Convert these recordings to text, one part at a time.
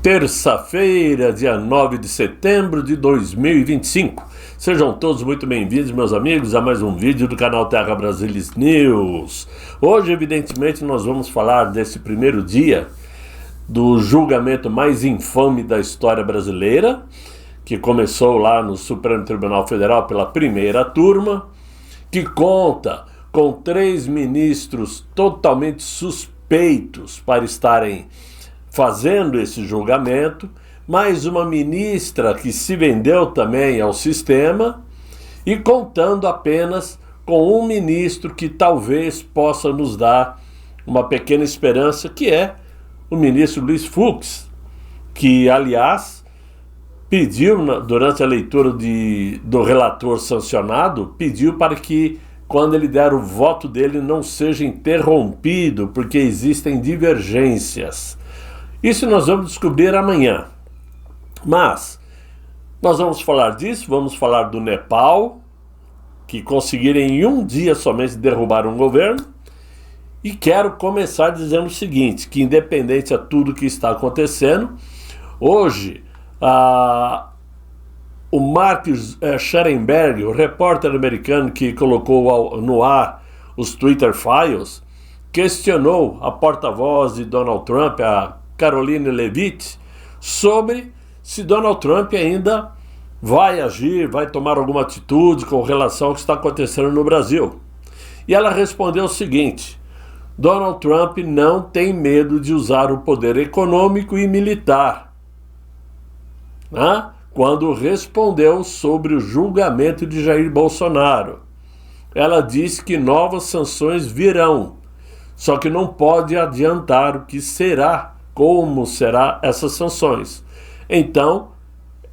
Terça-feira, dia 9 de setembro de 2025. Sejam todos muito bem-vindos, meus amigos, a mais um vídeo do canal Terra Brasilis News. Hoje, evidentemente, nós vamos falar desse primeiro dia do julgamento mais infame da história brasileira, que começou lá no Supremo Tribunal Federal pela primeira turma, que conta com 3 ministros totalmente suspeitos para estarem fazendo esse julgamento, mais uma ministra que se vendeu também ao sistema e contando apenas com um ministro que talvez possa nos dar uma pequena esperança, que é o ministro Luiz Fux, que, aliás, pediu, durante a leitura do relator sancionado, pediu para que, quando ele der o voto dele, não seja interrompido, porque existem divergências. Isso nós vamos descobrir amanhã. Mas nós vamos falar disso, vamos falar do Nepal, que conseguiram em um dia somente derrubar um governo. E quero começar dizendo o seguinte, que independente a tudo que está acontecendo, hoje o Mark Scherenberg, o repórter americano que colocou no ar os Twitter Files, questionou a porta-voz de Donald Trump, a Karoline Leavitt, sobre se Donald Trump ainda vai agir, vai tomar alguma atitude com relação ao que está acontecendo no Brasil. E ela respondeu o seguinte: Donald Trump não tem medo de usar o poder econômico e militar. Quando respondeu sobre o julgamento de Jair Bolsonaro, ela disse que novas sanções virão, só que não pode adiantar o que será, como será essas sanções. Então,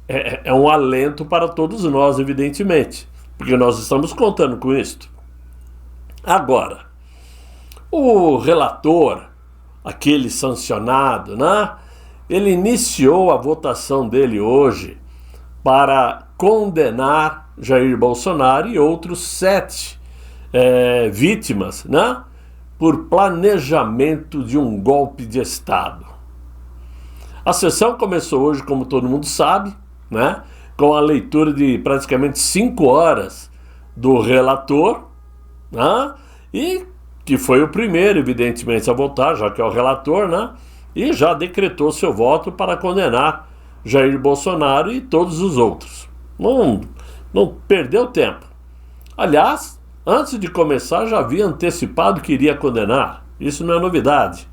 é um alento para todos nós, evidentemente, porque nós estamos contando com isto. Agora, o relator, aquele sancionado, ele iniciou a votação dele hoje para condenar Jair Bolsonaro e outros 7 vítimas, por planejamento de um golpe de Estado. A sessão começou hoje, como todo mundo sabe, com a leitura de praticamente 5 horas do relator, e que foi o primeiro, evidentemente, a votar, já que é o relator, e já decretou seu voto para condenar Jair Bolsonaro e todos os outros. Não perdeu tempo. Aliás, antes de começar, já havia antecipado que iria condenar. Isso não é novidade.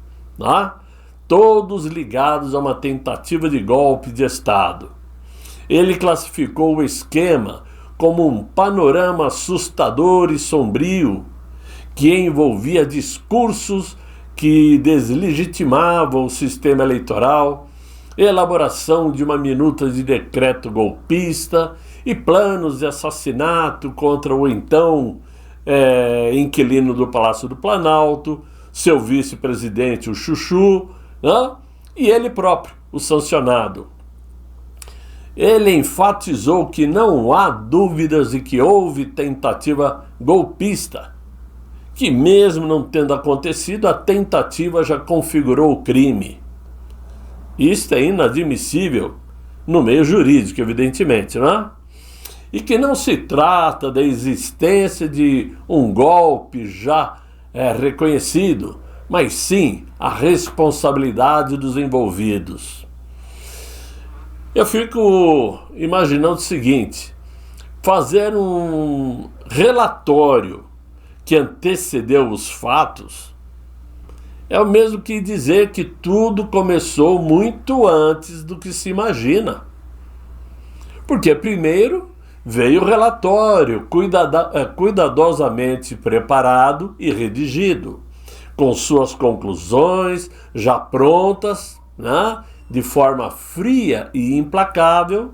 Todos ligados a uma tentativa de golpe de Estado. Ele classificou o esquema como um panorama assustador e sombrio, que envolvia discursos que deslegitimavam o sistema eleitoral, elaboração de uma minuta de decreto golpista e planos de assassinato contra o então inquilino do Palácio do Planalto, seu vice-presidente, o Chuchu, e ele próprio, o sancionado. Ele enfatizou que não há dúvidas de que houve tentativa golpista, que mesmo não tendo acontecido, a tentativa já configurou o crime. Isto é inadmissível no meio jurídico, evidentemente, E que não se trata da existência de um golpe já reconhecido, mas sim a responsabilidade dos envolvidos. Eu fico imaginando o seguinte: fazer um relatório que antecedeu os fatos é o mesmo que dizer que tudo começou muito antes do que se imagina. Porque primeiro veio o relatório cuidadosamente preparado e redigido, com suas conclusões já prontas, de forma fria e implacável,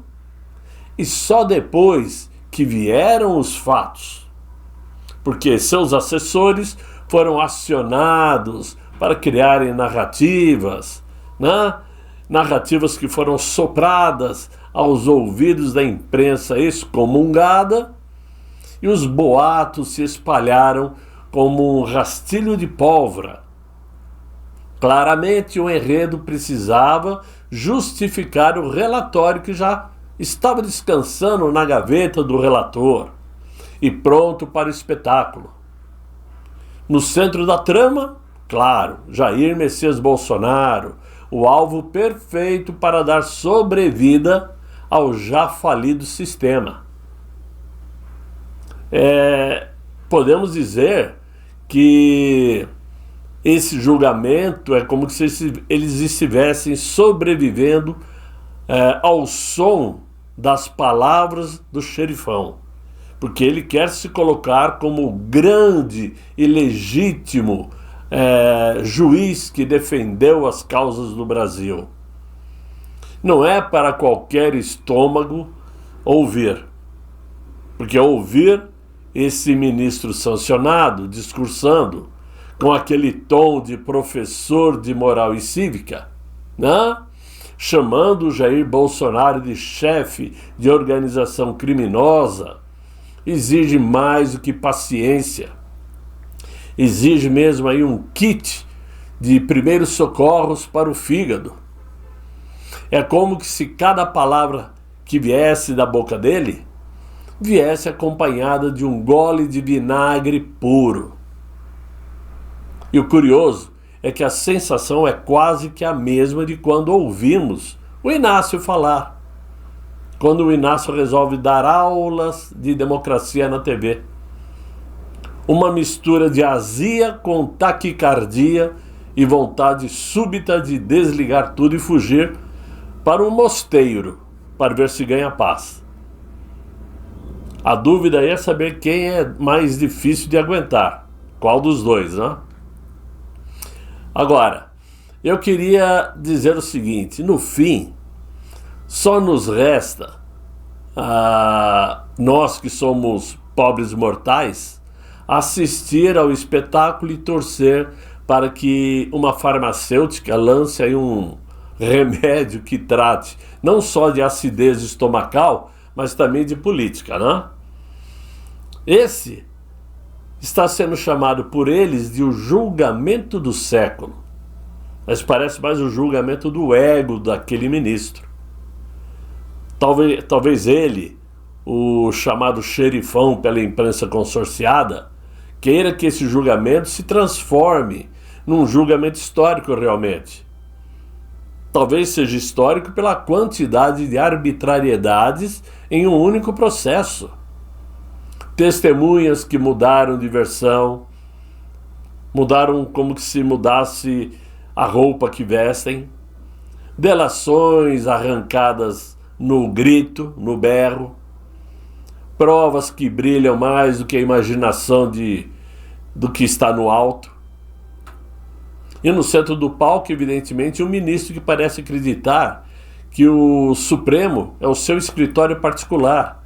e só depois que vieram os fatos, porque seus assessores foram acionados para criarem narrativas, narrativas que foram sopradas aos ouvidos da imprensa excomungada, e os boatos se espalharam como um rastilho de pólvora. Claramente o enredo precisava justificar o relatório que já estava descansando na gaveta do relator e pronto para o espetáculo. No centro da trama, claro, Jair Messias Bolsonaro, o alvo perfeito para dar sobrevida ao já falido sistema. Podemos dizer que esse julgamento é como se eles estivessem sobrevivendo ao som das palavras do xerifão, porque ele quer se colocar como grande e legítimo juiz que defendeu as causas do Brasil. Não é para qualquer estômago ouvir, porque ouvir esse ministro sancionado discursando com aquele tom de professor de moral e cívica, né? Chamando o Jair Bolsonaro de chefe de organização criminosa, exige mais do que paciência. Exige mesmo aí um kit de primeiros socorros para o fígado. É como se cada palavra que viesse da boca dele viesse acompanhada de um gole de vinagre puro. E o curioso é que a sensação é quase que a mesma de quando ouvimos o Inácio falar. Quando o Inácio resolve dar aulas de democracia na TV. Uma mistura de azia com taquicardia e vontade súbita de desligar tudo e fugir para um mosteiro para ver se ganha paz. A dúvida é saber quem é mais difícil de aguentar. Qual dos dois, né? Agora, eu queria dizer o seguinte: no fim, só nos resta, nós que somos pobres mortais, assistir ao espetáculo e torcer para que uma farmacêutica lance aí um remédio que trate não só de acidez estomacal, mas também de política, né? Esse está sendo chamado por eles de o julgamento do século, mas parece mais o julgamento do ego daquele ministro. Talvez ele, o chamado xerifão pela imprensa consorciada, queira que esse julgamento se transforme num julgamento histórico realmente. Talvez seja histórico pela quantidade de arbitrariedades em um único processo. Testemunhas que mudaram de versão, mudaram como que se mudasse a roupa que vestem, delações arrancadas no grito, no berro, provas que brilham mais do que a imaginação do que está no alto. E no centro do palco, evidentemente, um ministro que parece acreditar que o Supremo é o seu escritório particular,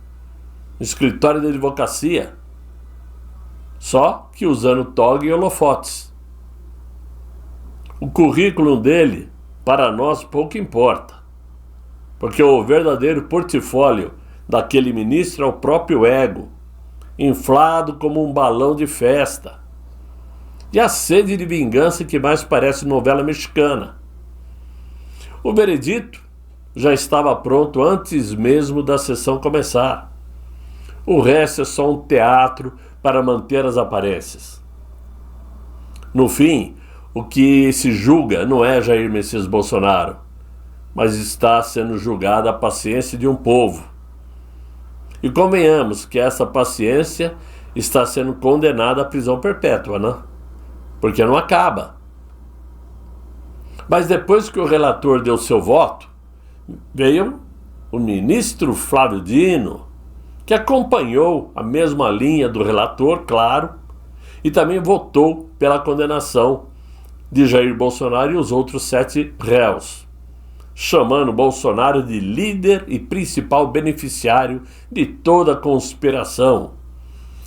o escritório da advocacia, só que usando toga e holofotes. O currículo dele, para nós, pouco importa, porque o verdadeiro portfólio daquele ministro é o próprio ego, inflado como um balão de festa, e a sede de vingança que mais parece novela mexicana. O veredito já estava pronto antes mesmo da sessão começar. O resto é só um teatro para manter as aparências. No fim, o que se julga não é Jair Messias Bolsonaro, mas está sendo julgada a paciência de um povo. E convenhamos que essa paciência está sendo condenada à prisão perpétua, né? Porque não acaba. Mas depois que o relator deu seu voto, veio o ministro Flávio Dino, que acompanhou a mesma linha do relator, claro, e também votou pela condenação de Jair Bolsonaro e os outros 7 réus, chamando Bolsonaro de líder e principal beneficiário de toda a conspiração,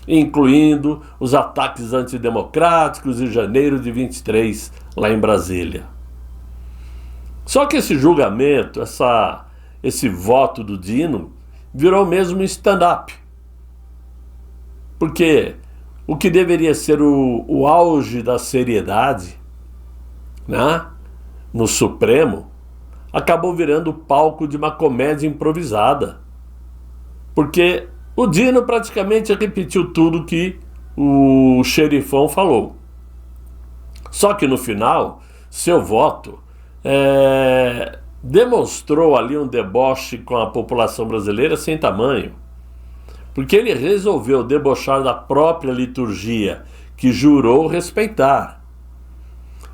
incluindo os ataques antidemocráticos de janeiro de 23, lá em Brasília. Só que esse julgamento, esse voto do Dino, virou mesmo um stand-up. Porque o que deveria ser o auge da seriedade, né, no Supremo, acabou virando palco de uma comédia improvisada. Porque o Dino praticamente repetiu tudo que o xerifão falou. Só que no final, seu voto demonstrou ali um deboche com a população brasileira sem tamanho. Porque ele resolveu debochar da própria liturgia, que jurou respeitar.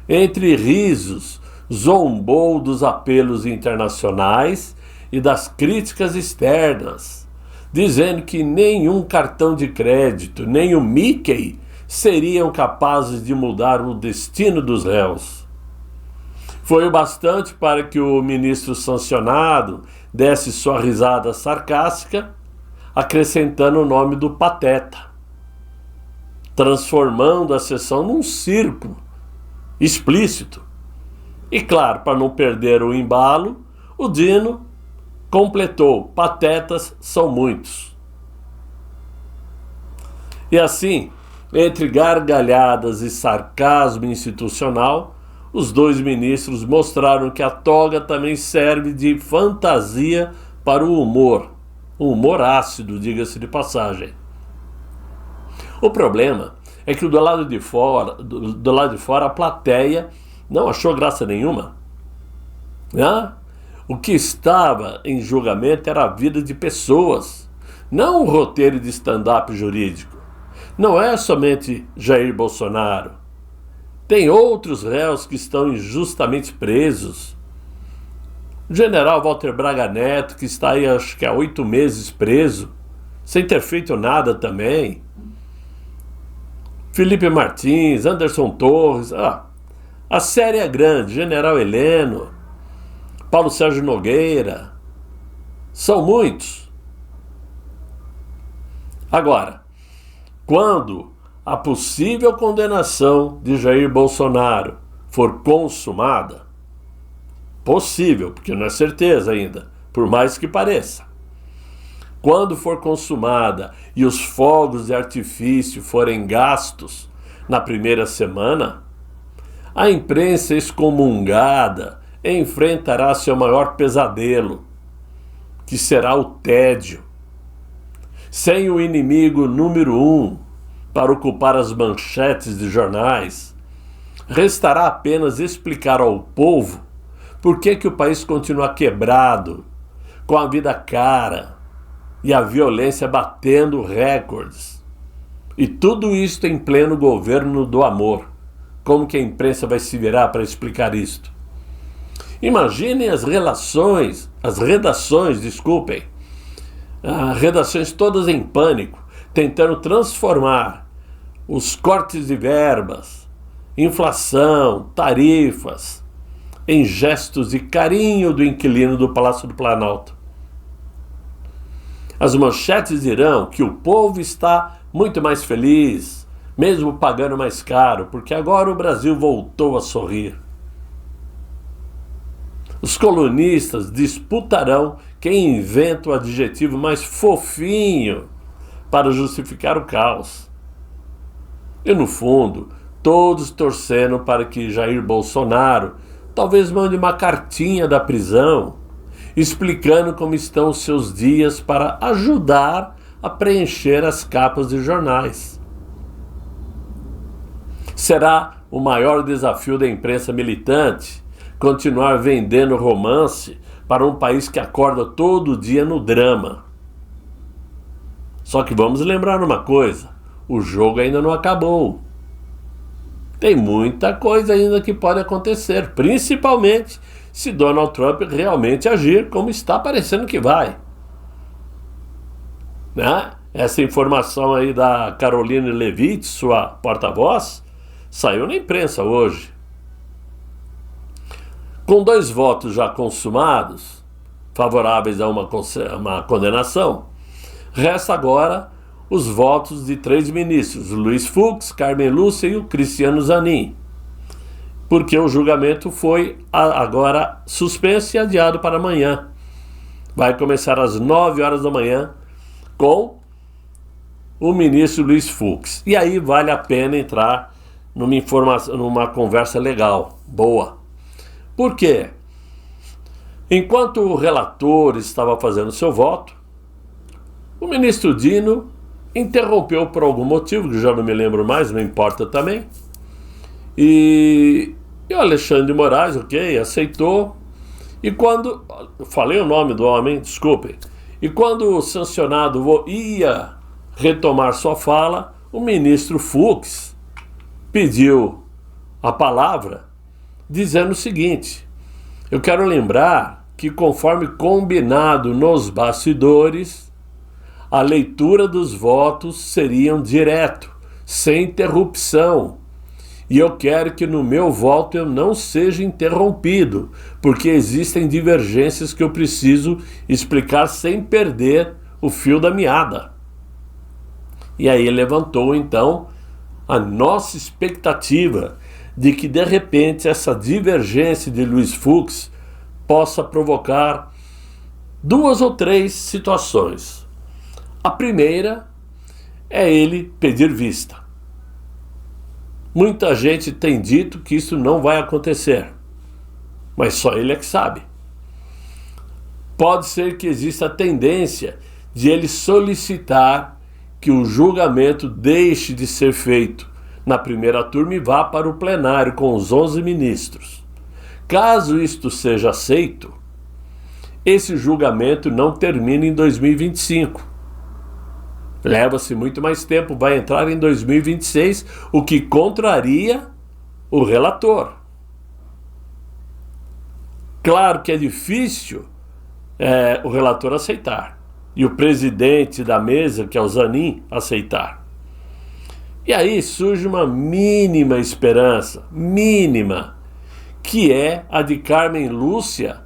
Entre risos, zombou dos apelos internacionais e das críticas externas, dizendo que nenhum cartão de crédito, nem o Mickey seriam capazes de mudar o destino dos réus. Foi o bastante para que o ministro sancionado desse sua risada sarcástica, acrescentando o nome do Pateta, transformando a sessão num circo explícito. E claro, para não perder o embalo, o Dino completou: patetas são muitos. E assim, entre gargalhadas e sarcasmo institucional, os dois ministros mostraram que a toga também serve de fantasia para o humor. Um humor ácido, diga-se de passagem. O problema é que do lado de fora a plateia não achou graça nenhuma. O que estava em julgamento era a vida de pessoas, não um roteiro de stand-up jurídico. Não é somente Jair Bolsonaro. Tem outros réus que estão injustamente presos. O general Walter Braga Neto, que está aí acho que há 8 meses preso, sem ter feito nada também. Felipe Martins, Anderson Torres, a série é grande, General Heleno, Paulo Sérgio Nogueira, são muitos. Agora, quando a possível condenação de Jair Bolsonaro for consumada, possível, porque não é certeza ainda, por mais que pareça, quando for consumada e os fogos de artifício forem gastos na primeira semana, a imprensa excomungada enfrentará seu maior pesadelo, que será o tédio. Sem o inimigo número 1 para ocupar as manchetes de jornais, restará apenas explicar ao povo por que o país continua quebrado, com a vida cara e a violência batendo recordes. E tudo isso em pleno governo do amor. Como que a imprensa vai se virar para explicar isto? Imaginem as redações todas em pânico, tentando transformar os cortes de verbas, inflação, tarifas, em gestos de carinho do inquilino do Palácio do Planalto. As manchetes dirão que o povo está muito mais feliz, mesmo pagando mais caro, porque agora o Brasil voltou a sorrir. Os colunistas disputarão quem inventa o adjetivo mais fofinho para justificar o caos. E no fundo, todos torcendo para que Jair Bolsonaro talvez mande uma cartinha da prisão, explicando como estão os seus dias para ajudar a preencher as capas de jornais. Será o maior desafio da imprensa militante continuar vendendo romance para um país que acorda todo dia no drama. Só que vamos lembrar uma coisa: o jogo ainda não acabou. Tem muita coisa ainda que pode acontecer, principalmente se Donald Trump realmente agir como está parecendo que vai. Essa informação aí da Caroline Levitt, sua porta-voz, saiu na imprensa hoje. Com 2 votos já consumados, favoráveis a uma condenação, resta agora os votos de 3 ministros, Luiz Fux, Carmen Lúcia e o Cristiano Zanin, porque o julgamento foi agora suspenso e adiado para amanhã. Vai começar às 9 horas da manhã com o ministro Luiz Fux. E aí vale a pena entrar numa conversa legal, boa. Por quê? Enquanto o relator estava fazendo seu voto, o ministro Dino interrompeu por algum motivo, que já não me lembro mais, não importa também. E o Alexandre de Moraes, ok, aceitou. E quando... Falei o nome do homem, desculpem. E quando o sancionado ia retomar sua fala, o ministro Fux pediu a palavra, dizendo o seguinte: eu quero lembrar que, conforme combinado nos bastidores, a leitura dos votos seria direto, sem interrupção. E eu quero que no meu voto eu não seja interrompido, porque existem divergências que eu preciso explicar sem perder o fio da meada. E aí levantou então a nossa expectativa de que de repente essa divergência de Luiz Fux possa provocar 2 ou 3 situações. A primeira é ele pedir vista. Muita gente tem dito que isso não vai acontecer, mas só ele é que sabe. Pode ser que exista a tendência de ele solicitar que o julgamento deixe de ser feito na primeira turma e vá para o plenário com os 11 ministros. Caso isto seja aceito, esse julgamento não termina em 2025. Leva-se muito mais tempo, vai entrar em 2026, o que contraria o relator. Claro que é difícil o relator aceitar e o presidente da mesa, que é o Zanin, aceitar. E aí surge uma mínima esperança, mínima, que é a de Carmen Lúcia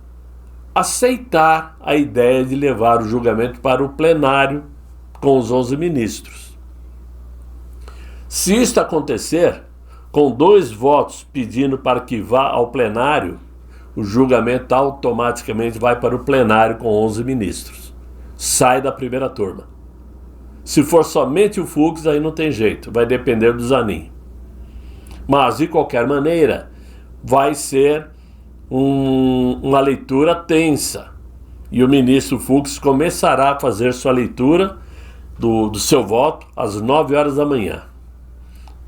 aceitar a ideia de levar o julgamento para o plenário com os 11 ministros. Se isto acontecer, com 2 votos pedindo para que vá ao plenário, o julgamento automaticamente vai para o plenário com 11 ministros. Sai da primeira turma. Se for somente o Fux, aí não tem jeito, vai depender do Zanin. Mas, de qualquer maneira, vai ser uma leitura tensa. E o ministro Fux começará a fazer sua leitura do seu voto às 9 horas da manhã.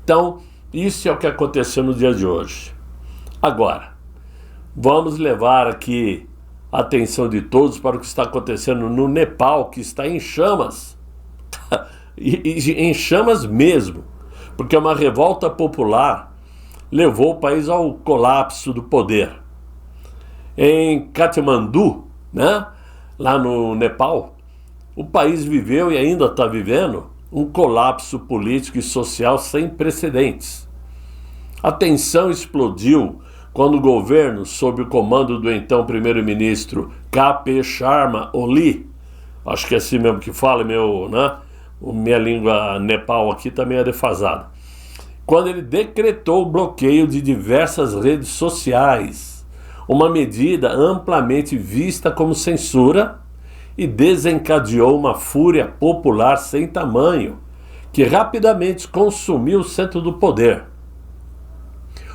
Então, isso é o que aconteceu no dia de hoje. Agora, vamos levar aqui a atenção de todos para o que está acontecendo no Nepal, que está em chamas. Em chamas mesmo, porque uma revolta popular levou o país ao colapso do poder. Em Katmandu, lá no Nepal, o país viveu e ainda está vivendo um colapso político e social sem precedentes. A tensão explodiu quando o governo, sob o comando do então primeiro-ministro K.P. Sharma Oli, acho que é assim mesmo que fala, minha língua Nepal aqui também é defasada, quando ele decretou o bloqueio de diversas redes sociais, uma medida amplamente vista como censura, e desencadeou uma fúria popular sem tamanho, que rapidamente consumiu o centro do poder.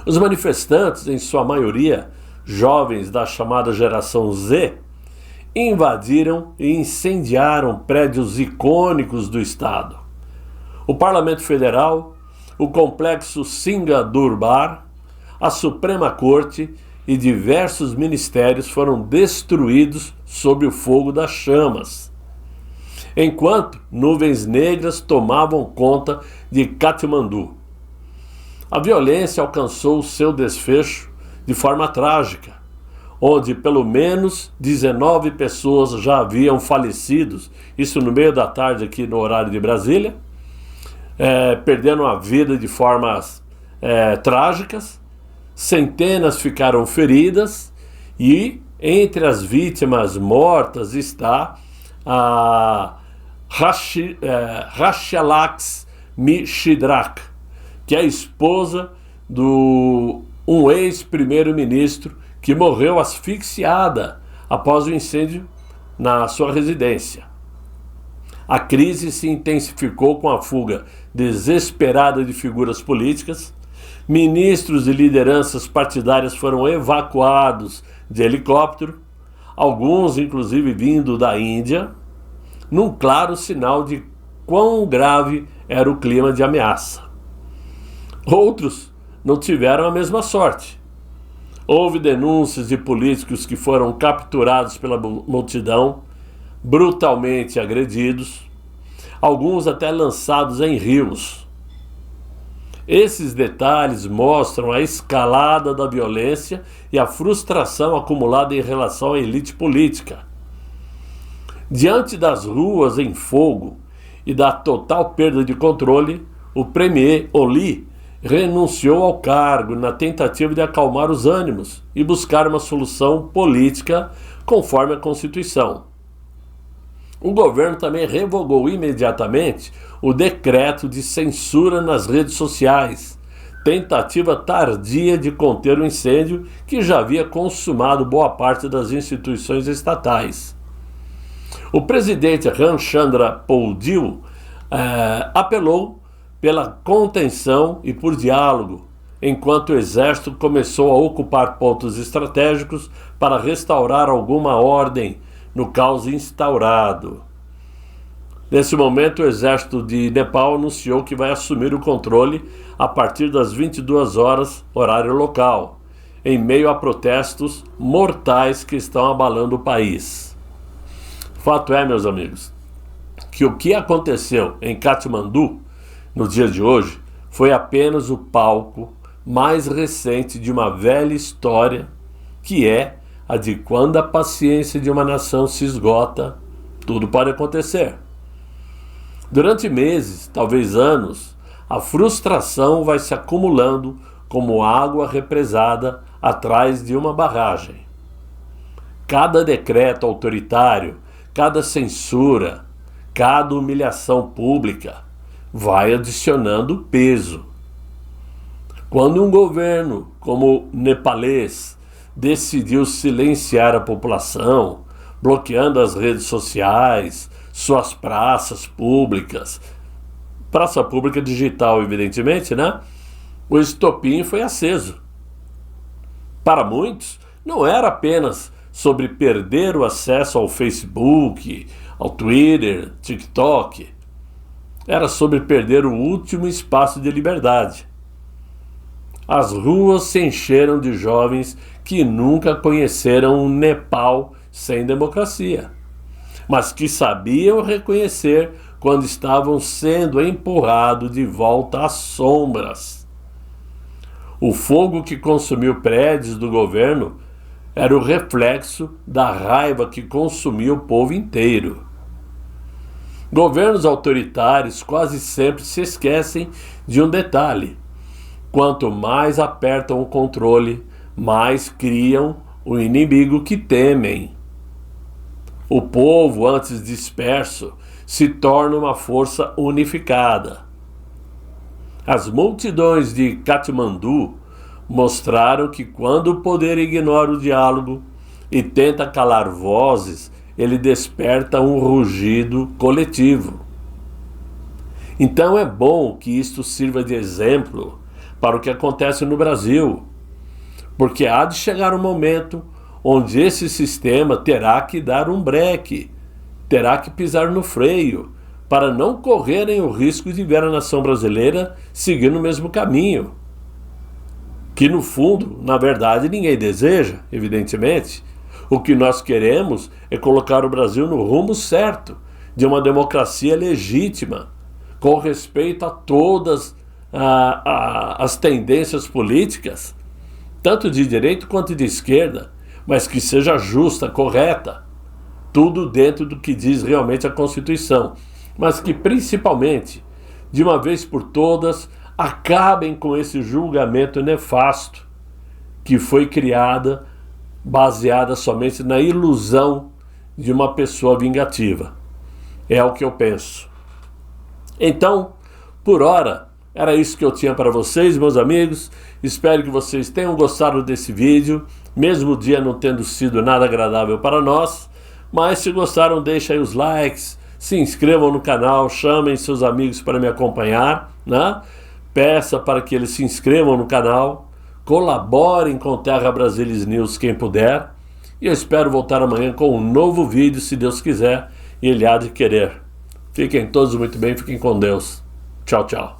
Os manifestantes, em sua maioria jovens da chamada geração Z, invadiram e incendiaram prédios icônicos do Estado. O Parlamento Federal, o Complexo Singha Durbar, a Suprema Corte e diversos ministérios foram destruídos sob o fogo das chamas, enquanto nuvens negras tomavam conta de Katmandu. A violência alcançou seu desfecho de forma trágica, onde pelo menos 19 pessoas já haviam falecido, isso no meio da tarde aqui no horário de Brasília, perdendo a vida de formas trágicas. Centenas ficaram feridas e entre as vítimas mortas está a Rachelax Mishidrak, que é a esposa do um ex-primeiro-ministro que morreu asfixiada após o incêndio na sua residência. A crise se intensificou com a fuga desesperada de figuras políticas. Ministros e lideranças partidárias foram evacuados de helicóptero. alguns inclusive vindo da Índia, num claro sinal de quão grave era o clima de ameaça. Outros não tiveram a mesma sorte. Houve denúncias de políticos que foram capturados pela multidão, brutalmente agredidos, alguns até lançados em rios. Esses detalhes mostram a escalada da violência e a frustração acumulada em relação à elite política. Diante das ruas em fogo e da total perda de controle, o premier Oli renunciou ao cargo na tentativa de acalmar os ânimos e buscar uma solução política conforme a Constituição. O governo também revogou imediatamente o decreto de censura nas redes sociais, tentativa tardia de conter o incêndio que já havia consumado boa parte das instituições estatais. O presidente Ramchandra Poudil apelou pela contenção e por diálogo, enquanto o exército começou a ocupar pontos estratégicos para restaurar alguma ordem no caos instaurado. Nesse momento, o exército de Nepal anunciou que vai assumir o controle a partir das 22 horas, horário local, em meio a protestos mortais que estão abalando o país. Fato é, meus amigos, que o que aconteceu em Katmandu no dia de hoje foi apenas o palco mais recente de uma velha história, que é a de quando a paciência de uma nação se esgota, tudo pode acontecer. Durante meses, talvez anos, a frustração vai se acumulando como água represada atrás de uma barragem. Cada decreto autoritário, cada censura, cada humilhação pública vai adicionando peso. Quando um governo como o nepalês decidiu silenciar a população, bloqueando as redes sociais, suas praças públicas, praça pública digital, evidentemente, né? O estopim foi aceso. Para muitos, não era apenas sobre perder o acesso ao Facebook, ao Twitter, TikTok. Era sobre perder o último espaço de liberdade. As ruas se encheram de jovens que nunca conheceram um Nepal sem democracia, mas que sabiam reconhecer quando estavam sendo empurrados de volta às sombras. O fogo que consumiu prédios do governo era o reflexo da raiva que consumia o povo inteiro. Governos autoritários quase sempre se esquecem de um detalhe: quanto mais apertam o controle, mais criam o inimigo que temem. O povo, antes disperso, se torna uma força unificada. As multidões de Katmandu mostraram que quando o poder ignora o diálogo e tenta calar vozes, ele desperta um rugido coletivo. Então é bom que isto sirva de exemplo para o que acontece no Brasil, porque há de chegar um momento onde esse sistema terá que dar um breque, terá que pisar no freio, para não correrem o risco de ver a nação brasileira seguir no mesmo caminho, que no fundo, na verdade, ninguém deseja, evidentemente. O que nós queremos é colocar o Brasil no rumo certo, de uma democracia legítima, com respeito a todas as tendências políticas, tanto de direita quanto de esquerda, mas que seja justa, correta, tudo dentro do que diz realmente a Constituição, mas que principalmente, de uma vez por todas, acabem com esse julgamento nefasto que foi baseada somente na ilusão de uma pessoa vingativa. É o que eu penso. Então, por hora, era isso que eu tinha para vocês, meus amigos. Espero que vocês tenham gostado desse vídeo, mesmo o dia não tendo sido nada agradável para nós. Mas se gostaram, deixem aí os likes, se inscrevam no canal, chamem seus amigos para me acompanhar, né? Peça para que eles se inscrevam no canal, colaborem com Terra Brasilis News quem puder, E eu espero voltar amanhã com um novo vídeo, se Deus quiser, e Ele há de querer. Fiquem todos muito bem, fiquem com Deus. Tchau, tchau.